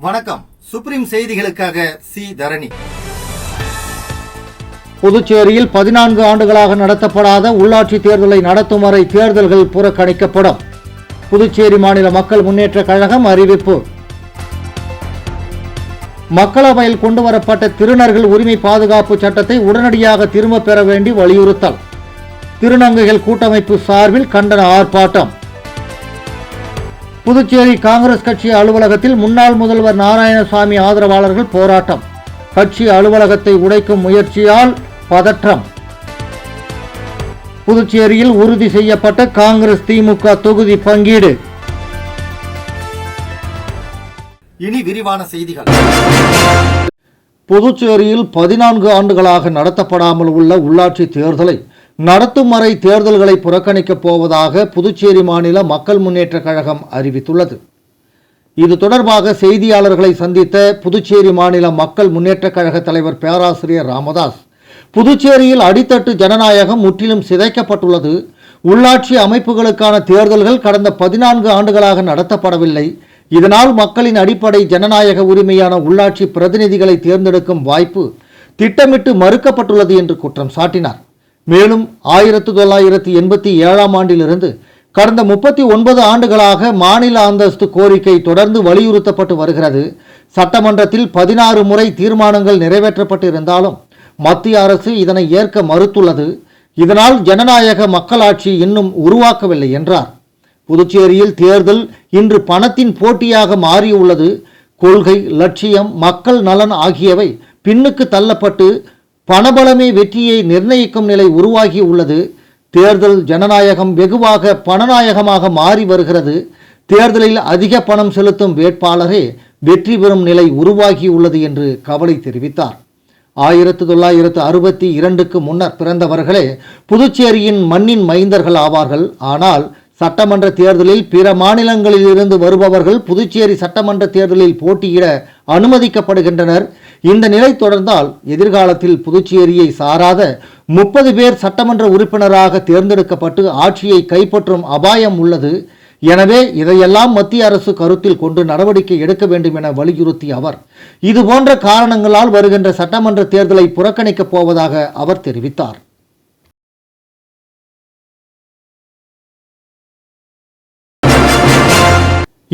வணக்கம். சுப்ரீம் செய்திகளுக்காக சி தரணி. புதுச்சேரியில் 14 ஆண்டுகளாக நடத்தப்படாத உள்ளாட்சி தேர்தலை நடத்தும் வரை தேர்தல்கள் புறக்கணிக்கப்படும். புதுச்சேரி மாநில மக்கள் முன்னேற்ற கழகம் அறிவிப்பு. மக்களவையில் கொண்டுவரப்பட்ட திருநர்கள் உரிமை பாதுகாப்பு சட்டத்தை உடனடியாக திரும்ப பெற வேண்டி வலியுறுத்தல். திருநங்கைகள் கூட்டமைப்பு சார்பில் கண்டன ஆர்ப்பாட்டம். புதுச்சேரி காங்கிரஸ் கட்சி அலுவலகத்தில் முன்னாள் முதல்வர் நாராயணசாமி ஆதரவாளர்கள் போராட்டம். கட்சி அலுவலகத்தை உடைக்கும் முயற்சியால் பதற்றம். புதுச்சேரியில் உறுதி செய்யப்பட்ட காங்கிரஸ் திமுக தொகுதி பங்கீடு. இனி விரிவான செய்திகள். புதுச்சேரியில் 14 ஆண்டுகளாக நடத்தப்படாமல் உள்ள உள்ளாட்சி தேர்தலை நடத்தும் வரை தேர்தல்களை புறக்கணிக்கப் போவதாக புதுச்சேரி மாநில மக்கள் முன்னேற்ற கழகம் அறிவித்துள்ளது. இது தொடர்பாக செய்தியாளர்களை சந்தித்த புதுச்சேரி மாநில மக்கள் முன்னேற்ற கழக தலைவர் பேராசிரியர் ராமதாஸ், புதுச்சேரியில் அடித்தட்டு ஜனநாயகம் முற்றிலும் சிதைக்கப்பட்டுள்ளது. உள்ளாட்சி அமைப்புகளுக்கான தேர்தல்கள் கடந்த 14 ஆண்டுகளாக நடத்தப்படவில்லை. இதனால் மக்களின் அடிப்படை ஜனநாயக உரிமையான உள்ளாட்சி பிரதிநிதிகளை தேர்ந்தெடுக்கும் வாய்ப்பு திட்டமிட்டு மறுக்கப்பட்டுள்ளது என்று குற்றம் சாட்டினார். மேலும் 1987ஆம் ஆண்டிலிருந்து கடந்த 39 ஆண்டுகளாக மாநில அந்தஸ்து கோரிக்கை தொடர்ந்து வலியுறுத்தப்பட்டு வருகிறது. சட்டமன்றத்தில் 16 முறை தீர்மானங்கள் நிறைவேற்றப்பட்டிருந்தாலும் மத்திய அரசு இதனை ஏற்க மறுத்துள்ளது. இதனால் ஜனநாயக மக்களாட்சி இன்னும் உருவாக்கவில்லை என்றார். புதுச்சேரியில் தேர்தல் இன்று பணத்தின் போட்டியாக மாறியுள்ளது. கொள்கை, லட்சியம், மக்கள் நலன் ஆகியவை பின்னுக்கு தள்ளப்பட்டு பணபலமே வெற்றியை நிர்ணயிக்கும் நிலை உருவாகி உள்ளது. தேர்தல் ஜனநாயகம் வெகுவாக பணநாயகமாக மாறி வருகிறது. தேர்தலில் அதிக பணம் செலுத்தும் வேட்பாளரே வெற்றி பெறும் நிலை உருவாகியுள்ளது என்று கவலை தெரிவித்தார். 1962க்கு முன்னர் பிறந்தவர்களே புதுச்சேரியின் மண்ணின் மைந்தர்கள் ஆவார்கள். ஆனால் சட்டமன்ற தேர்தலில் பிற மாநிலங்களில் இருந்து வருபவர்கள் புதுச்சேரி சட்டமன்ற தேர்தலில் போட்டியிட அனுமதிக்கப்படுகின்றனர். இந்த நிலை தொடர்ந்தால் எதிர்காலத்தில் புதுச்சேரியை சாராத 30 பேர் சட்டமன்ற உறுப்பினராக தேர்ந்தெடுக்கப்பட்டு ஆட்சியை கைப்பற்றும் அபாயம் உள்ளது. எனவே இதையெல்லாம் மத்திய அரசு கருத்தில் கொண்டு நடவடிக்கை எடுக்க வேண்டும் என வலியுறுத்திய அவர், இதுபோன்ற காரணங்களால் வருகின்ற சட்டமன்ற தேர்தலை புறக்கணிக்கப் போவதாக அவர் தெரிவித்தார்.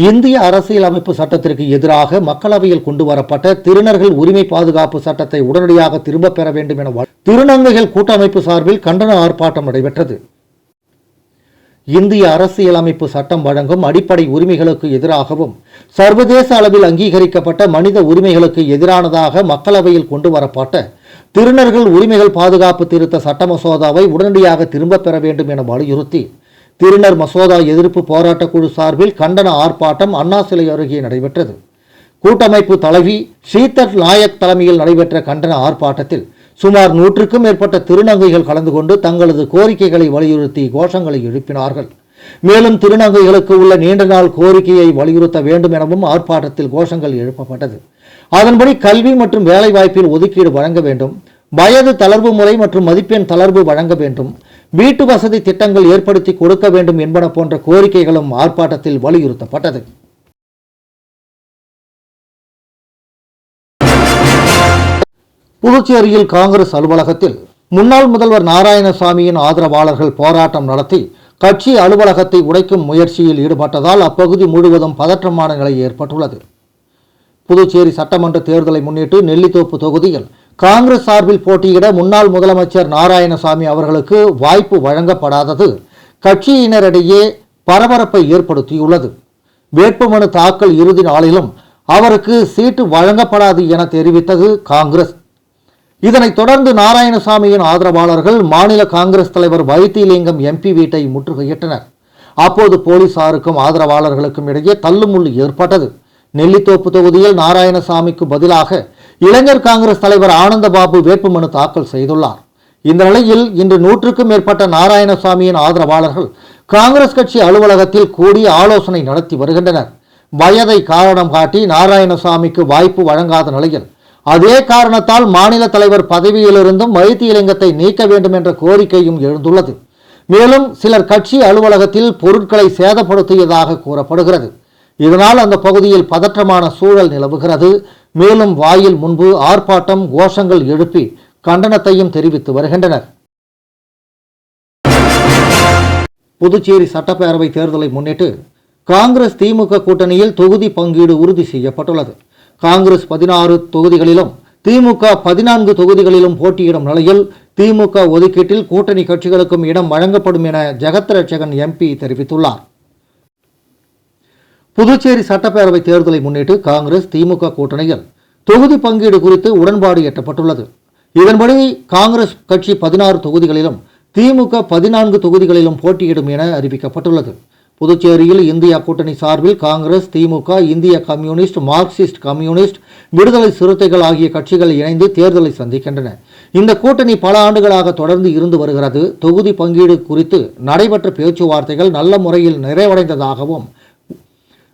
இந்திய அரசியலமைப்பு சட்டத்திற்கு எதிராக மக்களவையில் கொண்டு வரப்பட்ட திருநர்கள் உரிமை பாதுகாப்பு சட்டத்தை உடனடியாக திரும்பப் பெற வேண்டும் என திருநங்கைகள் கூட்டமைப்பு சார்பில் கண்டன ஆர்ப்பாட்டம் நடைபெற்றது. இந்திய அரசியலமைப்பு சட்டம் வழங்கும் அடிப்படை உரிமைகளுக்கு எதிராகவும் சர்வதேச அளவில் அங்கீகரிக்கப்பட்ட மனித உரிமைகளுக்கு எதிரானதாக மக்களவையில் கொண்டு வரப்பட்ட திருநர்கள் உரிமைகள் பாதுகாப்பு திருத்த சட்ட மசோதாவை உடனடியாக திரும்பப் பெற வேண்டும் என வலியுறுத்தி திருநர் மசோதா எதிர்ப்பு போராட்ட குழு சார்பில் கண்டன ஆர்ப்பாட்டம் அண்ணா சிலை அருகே நடைபெற்றது. கூட்டமைப்பு தலைவி ஸ்ரீதர் நாயக் தலைமையில் நடைபெற்ற கண்டன ஆர்ப்பாட்டத்தில் சுமார் 100க்கும் மேற்பட்ட திருநங்கைகள் கலந்து கொண்டு தங்களது கோரிக்கைகளை வலியுறுத்தி கோஷங்களை எழுப்பினார்கள். மேலும் திருநங்கைகளுக்கு உள்ள நீண்ட நாள் கோரிக்கையை வலியுறுத்த வேண்டும் எனவும் ஆர்ப்பாட்டத்தில் கோஷங்கள் எழுப்பப்பட்டது. அதன்படி கல்வி மற்றும் வேலைவாய்ப்பில் ஒதுக்கீடு வழங்க வேண்டும், வயது தளர்வு முறை மற்றும் மதிப்பெண் தளர்வு வழங்க வேண்டும், வீட்டு வசதி திட்டங்கள் ஏற்படுத்தி கொடுக்க வேண்டும் என்பன போன்ற கோரிக்கைகளும் ஆர்ப்பாட்டத்தில் வலியுறுத்தப்பட்டது. புதுச்சேரியில் காங்கிரஸ் அலுவலகத்தில் முன்னாள் முதல்வர் நாராயணசாமியின் ஆதரவாளர்கள் போராட்டம் நடத்தி கட்சி அலுவலகத்தை உடைக்கும் முயற்சியில் ஈடுபட்டதால் அப்பகுதி முழுவதும் பதற்றமான நிலை ஏற்பட்டுள்ளது. புதுச்சேரி சட்டமன்ற தேர்தலை முன்னிட்டு நெல்லித்தோப்பு தொகுதியில் காங்கிரஸ் சார்பில் போட்டியிட முன்னாள் முதலமைச்சர் நாராயணசாமி அவர்களுக்கு வாய்ப்பு வழங்கப்படாதது கட்சியினரிடையே பரபரப்பை ஏற்படுத்தியுள்ளது. வேட்புமனு தாக்கல் இறுதி நாளிலும் அவருக்கு சீட்டு வழங்கப்படாது என தெரிவித்தது காங்கிரஸ். இதனைத் தொடர்ந்து நாராயணசாமியின் ஆதரவாளர்கள் மாநில காங்கிரஸ் தலைவர் வைத்திலிங்கம் எம்பி வீட்டை முற்றுகையிட்டனர். அப்போது போலீசாருக்கும் ஆதரவாளர்களுக்கும் இடையே தள்ளுமுள்ளு ஏற்பட்டது. நெல்லித்தோப்பு தொகுதியில் நாராயணசாமிக்கு பதிலாக இளைஞர் காங்கிரஸ் தலைவர் ஆனந்தபாபு வேட்புமனு தாக்கல் செய்துள்ளார். இந்த நிலையில் இன்று 100க்கும் மேற்பட்ட நாராயணசாமியின் ஆதரவாளர்கள் காங்கிரஸ் கட்சி அலுவலகத்தில் கூடி ஆலோசனை நடத்தி வருகின்றனர். வயதை காரணம் காட்டி நாராயணசாமிக்கு வாய்ப்பு வழங்காத நிலையில் அதே காரணத்தால் மாநில தலைவர் பதவியிலிருந்தும் வைத்திலிங்கத்தை நீக்க வேண்டும் என்ற கோரிக்கையும் எழுந்துள்ளது. மேலும் சிலர் கட்சி அலுவலகத்தில் பொருட்களை சேதப்படுத்தியதாக கூறப்படுகிறது. இதனால் அந்த பகுதியில் பதற்றமான சூழல் நிலவுகிறது. மேலும் வாயில் முன்பு ஆர்ப்பாட்டம், கோஷங்கள் எழுப்பி கண்டனத்தையும் தெரிவித்து வருகின்றனர். புதுச்சேரி சட்டப்பேரவை தேர்தலை முன்னிட்டு காங்கிரஸ் திமுக கூட்டணியில் தொகுதி பங்கீடு உறுதி செய்யப்பட்டுள்ளது. காங்கிரஸ் 16 தொகுதிகளிலும் திமுக 14 தொகுதிகளிலும் போட்டியிடும் நிலையில் திமுக ஒதுக்கீட்டில் கூட்டணி கட்சிகளுக்கும் இடம் வழங்கப்படும் என ஜெகத்ரட்சகன் எம்பி தெரிவித்துள்ளார். புதுச்சேரி சட்டப்பேரவை தேர்தலை முன்னிட்டு காங்கிரஸ் திமுக கூட்டணியில் தொகுதி பங்கீடு குறித்து உடன்பாடு எட்டப்பட்டுள்ளது. இதன்படி காங்கிரஸ் கட்சி 16 தொகுதிகளிலும் திமுக 14 தொகுதிகளிலும் போட்டியிடும் என அறிவிக்கப்பட்டுள்ளது. புதுச்சேரியில் இந்தியா கூட்டணி சார்பில் காங்கிரஸ், திமுக, இந்திய கம்யூனிஸ்ட், மார்க்சிஸ்ட் கம்யூனிஸ்ட், விடுதலை சிறுத்தைகள் ஆகிய கட்சிகள் இணைந்து தேர்தலை சந்திக்கின்றன. இந்த கூட்டணி பல ஆண்டுகளாக தொடர்ந்து இருந்து வருகிறது. தொகுதி பங்கீடு குறித்து நடைபெற்ற பேச்சுவார்த்தைகள் நல்ல முறையில் நிறைவடைந்ததாகவும்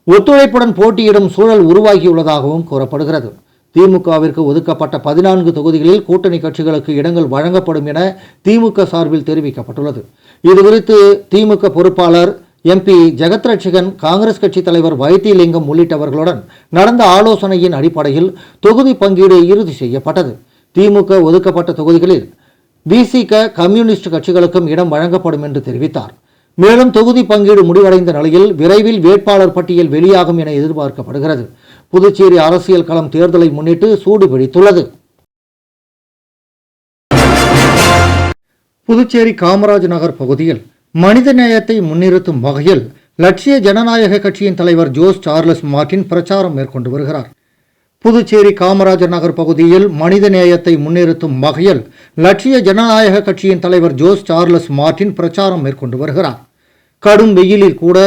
ஒத்துழைப்புடன் போட்டியிடும் சூழல் உருவாகியுள்ளதாகவும் கூறப்படுகிறது. திமுகவிற்கு ஒதுக்கப்பட்ட 14 தொகுதிகளில் கூட்டணி கட்சிகளுக்கு இடங்கள் வழங்கப்படும் என திமுக சார்பில் தெரிவிக்கப்பட்டுள்ளது. இதுகுறித்து திமுக பொறுப்பாளர் எம்பி ஜெகத்ரட்சகன், காங்கிரஸ் கட்சி தலைவர் வைத்திலிங்கம் உள்ளிட்டவர்களுடன் நடந்த ஆலோசனையின் அடிப்படையில் தொகுதி பங்கீடு இறுதி செய்யப்பட்டது. திமுக ஒதுக்கப்பட்ட தொகுதிகளில் விசிக, கம்யூனிஸ்ட் கட்சிகளுக்கும் இடம் வழங்கப்படும் என்று தெரிவித்தார். மேலும் தொகுதி பங்கீடு முடிவடைந்த நிலையில் விரைவில் வேட்பாளர் பட்டியல் வெளியாகும் என எதிர்பார்க்கப்படுகிறது. புதுச்சேரி அரசியல் களம் தேர்தலை முன்னிட்டு சூடு பிடித்துள்ளது. புதுச்சேரி காமராஜ் நகர் பகுதியில் மனிதநேயத்தை முன்னிறுத்தும் வகையில் லட்சிய ஜனநாயக கட்சியின் தலைவர் ஜோஸ் சார்லஸ் மார்டின் பிரச்சாரம் மேற்கொண்டு வருகிறார். புதுச்சேரி காமராஜர் நகர் பகுதியில் மனிதநேயத்தை முன்னிறுத்தும் வகையில் லட்சிய ஜனநாயக கட்சியின் தலைவர் ஜோஸ் சார்லஸ் மார்டின் பிரச்சாரம் மேற்கொண்டு வருகிறார். கடும் வெயிலில் கூட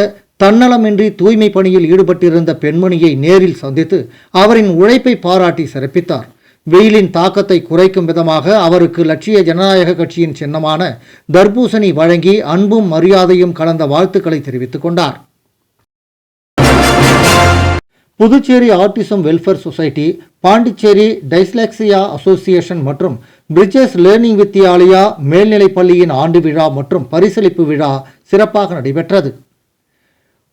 தன்னலமின்றி தூய்மை பணியில் ஈடுபட்டிருந்த பெண்மணியை நேரில் சந்தித்து அவரின் உழைப்பை பாராட்டி சிறப்பித்தார். வெயிலின் தாக்கத்தை குறைக்கும் விதமாக அவருக்கு லட்சிய ஜனநாயக கட்சியின் சின்னமான தர்பூசணி வழங்கி அன்பும் மரியாதையும் கலந்த வாழ்த்துக்களை தெரிவித்துக் கொண்டார். Puducherry autism welfare society, Pondicherry dyslexia association மற்றும் பிரிட்ஜஸ் லேர்னிங் வித்யாலயா மேல்நிலைப் பள்ளியின் ஆண்டு விழா மற்றும் பரிசளிப்பு விழா சிறப்பாக நடைபெற்றது.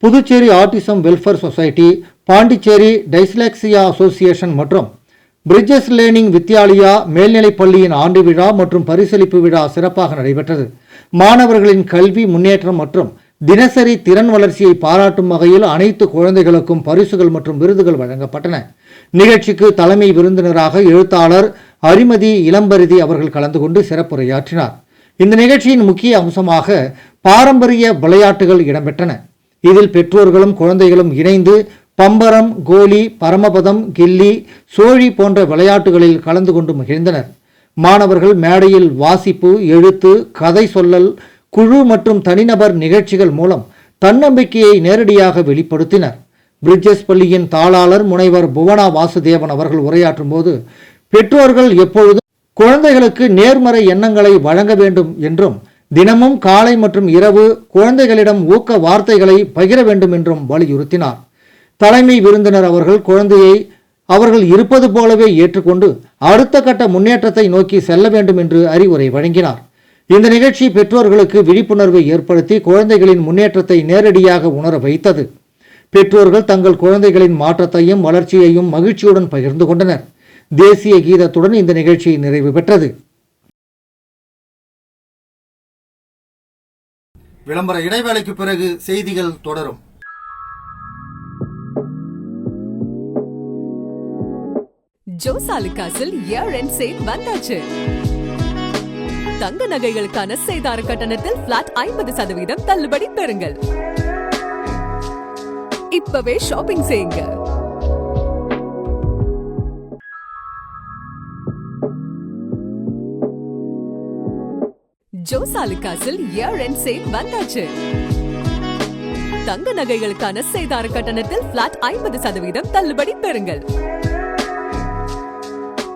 Puducherry autism welfare society, Pondicherry dyslexia association மற்றும் பிரிட்ஜஸ் லேர்னிங் வித்யாலயா மேல்நிலைப் பள்ளியின் ஆண்டு விழா மற்றும் பரிசளிப்பு விழா சிறப்பாக நடைபெற்றது. மாணவர்களின் கல்வி முன்னேற்றம் மற்றும் தினசரி திறன் வளர்ச்சியை பாராட்டும் வகையில் அனைத்து குழந்தைகளுக்கும் பரிசுகள் மற்றும் விருதுகள் வழங்கப்பட்டன. நிகழ்ச்சிக்கு தலைமை விருந்தினராக எழுத்தாளர் அரிமதி இளம்பரிதி அவர்கள் கலந்து கொண்டு சிறப்புரையாற்றினார். இந்த நிகழ்ச்சியின் முக்கிய அம்சமாக பாரம்பரிய விளையாட்டுகள் இடம்பெற்றன. இதில் பெற்றோர்களும் குழந்தைகளும் இணைந்து பம்பரம், கோலி, பரமபதம், கில்லி, சோழி போன்ற விளையாட்டுகளில் கலந்து கொண்டு மகிழ்ந்தனர். மாணவர்கள் மேடையில் வாசிப்பு, எழுத்து, கதை சொல்லல், குழு மற்றும் தனிநபர் நிகழ்ச்சிகள் மூலம் தன்னம்பிக்கையை நேரடியாக வெளிப்படுத்தினர். பிரிட்ஜஸ் பள்ளியின் தாளாளர் முனைவர் புவனா வாசுதேவன் அவர்கள் உரையாற்றும் போது, பெற்றோர்கள் எப்பொழுதும் குழந்தைகளுக்கு நேர்மறை எண்ணங்களை வழங்க வேண்டும் என்றும் தினமும் காலை மற்றும் இரவு குழந்தைகளிடம் ஊக்க வார்த்தைகளை பகிர வேண்டும் என்றும் வலியுறுத்தினார். தலைமை விருந்தினர் அவர்கள் குழந்தையை அவர்கள் இருப்பது போலவே ஏற்றுக்கொண்டு அடுத்த கட்ட முன்னேற்றத்தை நோக்கி செல்ல வேண்டும் என்று அறிவுரை வழங்கினார். இந்த நிகழ்ச்சி பெற்றோர்களுக்கு விழிப்புணர்வை ஏற்படுத்தி குழந்தைகளின் முன்னேற்றத்தை நேரடியாக உணர வைத்தது. பெற்றோர்கள் தங்கள் குழந்தைகளின் மாற்றத்தையும் வளர்ச்சியையும் மகிழ்ச்சியுடன் பகிர்ந்து கொண்டனர். தேசிய கீதத்துடன் இந்த நிகழ்ச்சி நிறைவு பெற்றது. விளம்பர இடைவேளைக்கு பிறகு செய்திகள் தொடரும். ஜோஸ் ஆலுகாஸில் இயர் எண்ட் சேல் வந்தாச்சு. தங்க நகைகளுக்கான சேதார கட்டணத்தில் பிளாட் 50% தள்ளுபடி பெறுங்கள். இப்பவே ஷாப்பிங் செய்யுங்க. ஜோஸ் ஆலுகாஸில் இயர் எண்ட் சேல் வந்தாச்சு. தங்க நகைகளுக்கான சேதார கட்டணத்தில் பிளாட் 50% தள்ளுபடி பெறுங்கள்.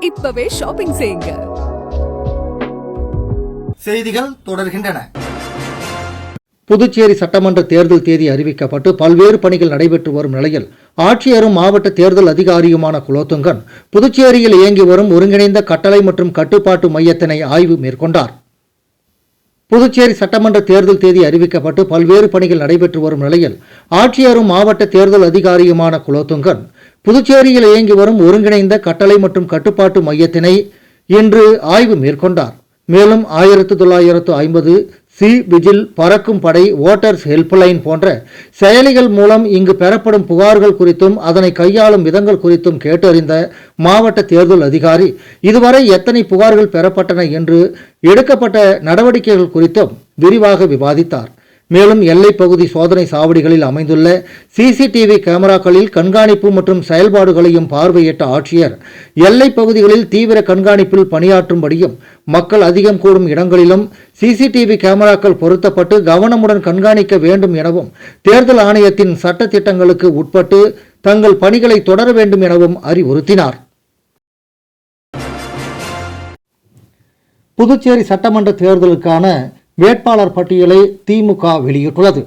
இப்பவே ஷாப்பிங் செய்யுங்க. செய்திகள் தொடர்கின்றன. புதுச்சேரி சட்டமன்ற தேர்தல் தேதி அறிவிக்கப்பட்டு பல்வேறு பணிகள் நடைபெற்று வரும் நிலையில் ஆட்சியரும் மாவட்ட தேர்தல் அதிகாரியுமான குலோத்துங்கன் புதுச்சேரியில் இயங்கி வரும் ஒருங்கிணைந்த கட்டளை மற்றும் கட்டுப்பாட்டு மையத்தினை ஆய்வு மேற்கொண்டார். புதுச்சேரி சட்டமன்ற தேர்தல் தேதி அறிவிக்கப்பட்டு பல்வேறு பணிகள் நடைபெற்று வரும் நிலையில் ஆட்சியரும் மாவட்ட தேர்தல் அதிகாரியுமான குலோத்துங்கன் புதுச்சேரியில் இயங்கி வரும் ஒருங்கிணைந்த கட்டளை மற்றும் கட்டுப்பாட்டு மையத்தினை இன்று ஆய்வு மேற்கொண்டார். மேலும் 1950 சி விஜில், பறக்கும் படை, ஓட்டர்ஸ் ஹெல்ப்லைன் போன்ற செயலிகள் மூலம் இங்கு பெறப்படும் புகார்கள் குறித்தும் அதனை கையாளும் விதங்கள் குறித்தும் கேட்டறிந்த மாவட்ட தேர்தல் அதிகாரி இதுவரை எத்தனை புகார்கள் பெறப்பட்டன என்று எடுக்கப்பட்ட நடவடிக்கைகள் குறித்தும் விரிவாக விவாதித்தார். மேலும் எல்லைப் பகுதி சோதனை சாவடிகளில் அமைந்துள்ள சிசிடிவி கேமராக்களில் கண்காணிப்பு மற்றும் செயல்பாடுகளையும் பார்வையிட்ட ஆட்சியர் எல்லைப் பகுதிகளில் தீவிர கண்காணிப்பில் பணியாற்றும்படியும் மக்கள் அதிகம் கூடும் இடங்களிலும் சிசிடிவி கேமராக்கள் பொருத்தப்பட்டு கவனமுடன் கண்காணிக்க வேண்டும் எனவும் தேர்தல் ஆணையத்தின் சட்ட திட்டங்களுக்கு உட்பட்டு தங்கள் பணிகளை தொடர வேண்டும் எனவும் அறிவுறுத்தினார். புதுச்சேரி சட்டமன்ற தேர்தலுக்கான வேட்பாளர் பட்டியலை திமுக வெளியிட்டுள்ளது.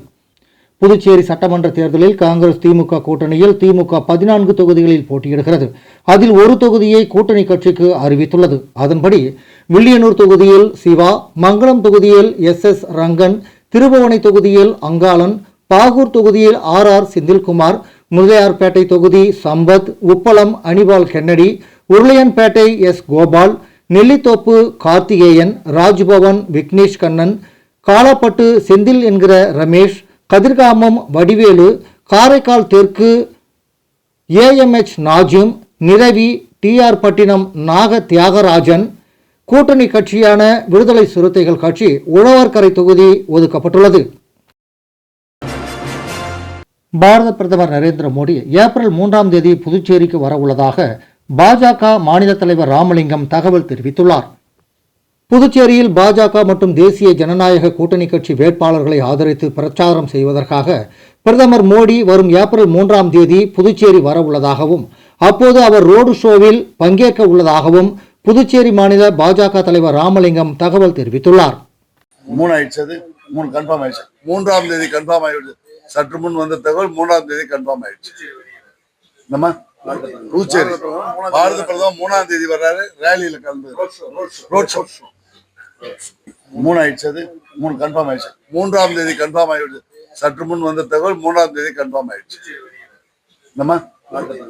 புதுச்சேரி சட்டமன்ற தேர்தலில் காங்கிரஸ் திமுக கூட்டணியில் திமுக 14 தொகுதிகளில் போட்டியிடுகிறது. அதில் ஒரு தொகுதியை கூட்டணி கட்சிக்கு அறிவித்துள்ளது. அதன்படி வில்லியனூர் தொகுதியில் சிவா, மங்களம் தொகுதியில் SS ரங்கன், திருபுவனை தொகுதியில் அங்காளன், பாகூர் தொகுதியில் RR செந்தில்குமார், முதலியார்பேட்டை தொகுதி சம்பத், உப்பளம் அனிபால் கென்னடி, உருளையன்பேட்டை S கோபால், நெல்லித்தோப்பு கார்த்திகேயன், ராஜ்பவன் விக்னேஷ் கண்ணன், காலாப்பட்டு செந்தில் என்கிற ரமேஷ், கதிர்காமம் வடிவேலு, காரைக்கால் தெற்கு AMH நாஜிம், நிரவி, TR பட்டினம் நாக தியாகராஜன். கூட்டணி கட்சியான விடுதலை சிறுத்தைகள் கட்சி உழவர்கரை தொகுதி ஒதுக்கப்பட்டுள்ளது. பாரத பிரதமர் நரேந்திர மோடி ஏப்ரல் 3ஆம் தேதி புதுச்சேரிக்கு வரவுள்ளதாக பாஜக மாநில தலைவர் ராமலிங்கம் தகவல் தெரிவித்துள்ளார். புதுச்சேரியில் பாஜக மற்றும் தேசிய ஜனநாயக கூட்டணி கட்சி வேட்பாளர்களை ஆதரித்து பிரச்சாரம் செய்வதற்காக பிரதமர் மோடி வரும் ஏப்ரல் 3ஆம் தேதி புதுச்சேரி வரவுள்ளதாகவும் அப்போது அவர் ரோடு ஷோவில் பங்கேற்க உள்ளதாகவும் புதுச்சேரி மாநில பாஜக தலைவர் ராமலிங்கம் தகவல் தெரிவித்துள்ளார். 3 கன்ஃபார்ம் ஆயிடுச்சு. 3ஆம் தேதி கன்ஃபார்ம் ஆயிடுச்சு. சற்று முன் வந்த தகவல் 3ஆம் தேதி கன்ஃபார்ம் ஆயிடுச்சு. நம்ம புதுச்சேரி பாரத பிரதமர் 3ஆம் தேதி வர்றாரு. ரேலியில கலந்து ரோட் ஷோ 3 ஆயிடுச்சு. 3 கன்ஃபார்ம் ஆயிடுச்சு. 3ஆம் தேதி கன்ஃபார்ம் ஆயிடுச்சு. சற்று முன் வந்த தகவல் 3ஆம் தேதி கன்ஃபார்ம் ஆயிடுச்சு. நம்ம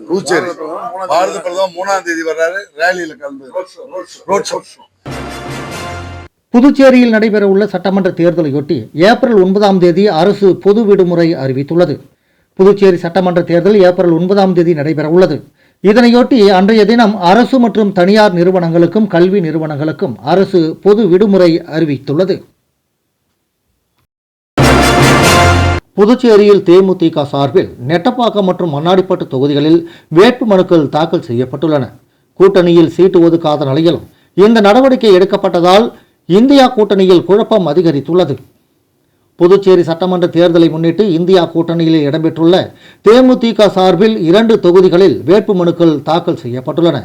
புதுச்சேரி பாரத பிரதமர் 3ஆம் தேதி வர்றாரு. ரேலியில கலந்து ரோட் ஷோ. புதுச்சேரியில் நடைபெறவுள்ள சட்டமன்ற தேர்தலையொட்டி ஏப்ரல் 9ஆம் தேதி அரசு பொது விடுமுறை அறிவித்துள்ளது. புதுச்சேரி சட்டமன்ற தேர்தல் ஏப்ரல் 9ஆம் தேதி நடைபெறவுள்ளது. இதனையொட்டி அன்றைய தினம் அரசு மற்றும் தனியார் நிறுவனங்களுக்கும் கல்வி நிறுவனங்களுக்கும் அரசு பொது விடுமுறை அறிவித்துள்ளது. புதுச்சேரியில் தேமுதிக சார்பில் நெட்டப்பாக்கம் மற்றும் மண்ணாடிப்பட்டு தொகுதிகளில் வேட்பு மனுக்கள் தாக்கல் செய்யப்பட்டுள்ளன. கூட்டணியில் சீட்டு ஒதுக்காத நிலையிலும் இந்த நடவடிக்கை எடுக்கப்பட்டதால் இந்தியா கூட்டணியில் குழப்பம் அதிகரித்துள்ளது. புதுச்சேரி சட்டமன்ற தேர்தலை முன்னிட்டு இந்தியா கூட்டணியில் இடம்பெற்றுள்ள தேமுதிக சார்பில் 2 தொகுதிகளில் வேட்புமனுக்கள் தாக்கல் செய்யப்பட்டுள்ளன.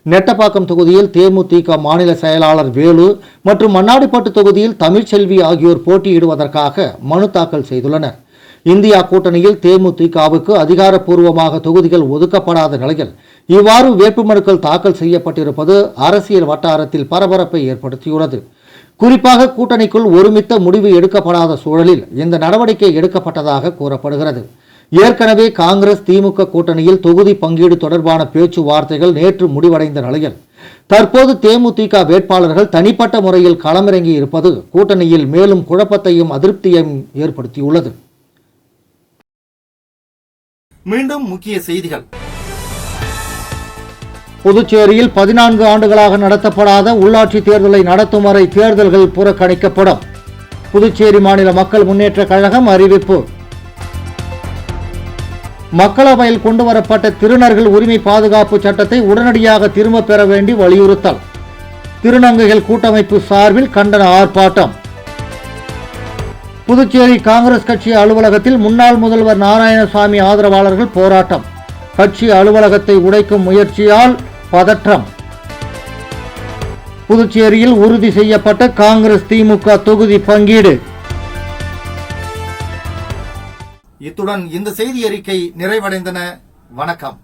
நெட்டப்பாக்கம் தொகுதியில் தேமுதிக மாநில செயலாளர் வேலு மற்றும் மண்ணாடிப்பட்டு தொகுதியில் தமிழ்ச்செல்வி ஆகியோர் போட்டியிடுவதற்காக மனு தாக்கல் செய்துள்ளனர். இந்தியா கூட்டணியில் தேமுதிகவுக்கு அதிகாரப்பூர்வமாக தொகுதிகள் ஒதுக்கப்படாத நிலையில் இவ்வாறு வேட்புமனுக்கள் தாக்கல் செய்யப்பட்டிருப்பது அரசியல் வட்டாரத்தில் பரபரப்பை ஏற்படுத்தியுள்ளது. குறிப்பாக கூட்டணிக்குள் ஒருமித்த முடிவு எடுக்கப்படாத சூழலில் இந்த நடவடிக்கை எடுக்கப்பட்டதாக கூறப்படுகிறது. ஏற்கனவே காங்கிரஸ் திமுக கூட்டணியில் தொகுதி பங்கீடு தொடர்பான பேச்சுவார்த்தைகள் நேற்று முடிவடைந்த நிலையில் தற்போது தேமுதிக வேட்பாளர்கள் தனிப்பட்ட முறையில் களமிறங்கி இருப்பது கூட்டணியில் மேலும் குழப்பத்தையும் அதிருப்தியையும் ஏற்படுத்தியுள்ளது. மீண்டும் முக்கிய செய்திகள். புதுச்சேரியில் 14 ஆண்டுகளாக நடத்தப்படாத உள்ளாட்சி தேர்தலை நடத்தும் வரை தேர்தல்கள் புறக்கணிக்கப்படும். புதுச்சேரி மாநில மக்கள் முன்னேற்ற கழகம் அறிவிப்பு. மக்களவையில் கொண்டுவரப்பட்ட திருநர்கள் உரிமை பாதுகாப்பு சட்டத்தை உடனடியாக திரும்ப பெற வேண்டி வலியுறுத்தல். திருநங்கைகள் கூட்டமைப்பு சார்பில் கண்டன ஆர்ப்பாட்டம். புதுச்சேரி காங்கிரஸ் கட்சி அலுவலகத்தில் முன்னாள் முதல்வர் நாராயணசாமி ஆதரவாளர்கள் போராட்டம். கட்சி அலுவலகத்தை உடைக்கும் முயற்சியால் பதற்றம். புதுச்சேரியில் உறுதி செய்யப்பட்ட காங்கிரஸ் திமுக தொகுதி பங்கீடு. இத்துடன் இந்த செய்தி அறிக்கை நிறைவடைந்தன. வணக்கம்.